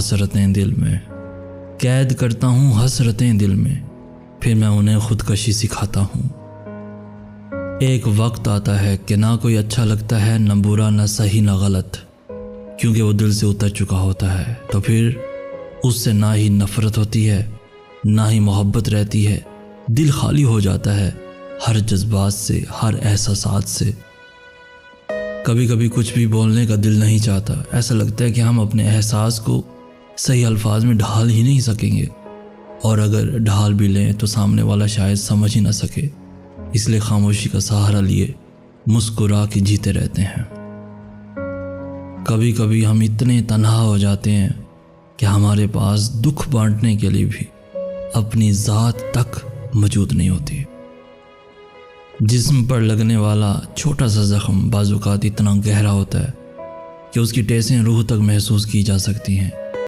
حسرتیں دل میں، قید کرتا ہوں حسرتیں دل میں، پھر میں انہیں خودکشی سکھاتا ہوں۔ ایک وقت آتا ہے کہ نہ کوئی اچھا لگتا ہے، نہ برا، نہ صحیح، نہ غلط، کیونکہ وہ دل سے اتر چکا ہوتا ہے۔ تو پھر اس سے نہ ہی نفرت ہوتی ہے، نہ ہی محبت رہتی ہے، دل خالی ہو جاتا ہے ہر جذبات سے، ہر احساسات سے۔ کبھی کبھی کچھ بھی بولنے کا دل نہیں چاہتا، ایسا لگتا ہے کہ ہم اپنے احساس کو صحیح الفاظ میں ڈھال ہی نہیں سکیں گے، اور اگر ڈھال بھی لیں تو سامنے والا شاید سمجھ ہی نہ سکے، اس لیے خاموشی کا سہارا لیے مسکرا کے جیتے رہتے ہیں۔ کبھی کبھی ہم اتنے تنہا ہو جاتے ہیں کہ ہمارے پاس دکھ بانٹنے کے لیے بھی اپنی ذات تک موجود نہیں ہوتی۔ جسم پر لگنے والا چھوٹا سا زخم بعض اوقات اتنا گہرا ہوتا ہے کہ اس کی ٹیسیں روح تک محسوس کی جا سکتی ہیں،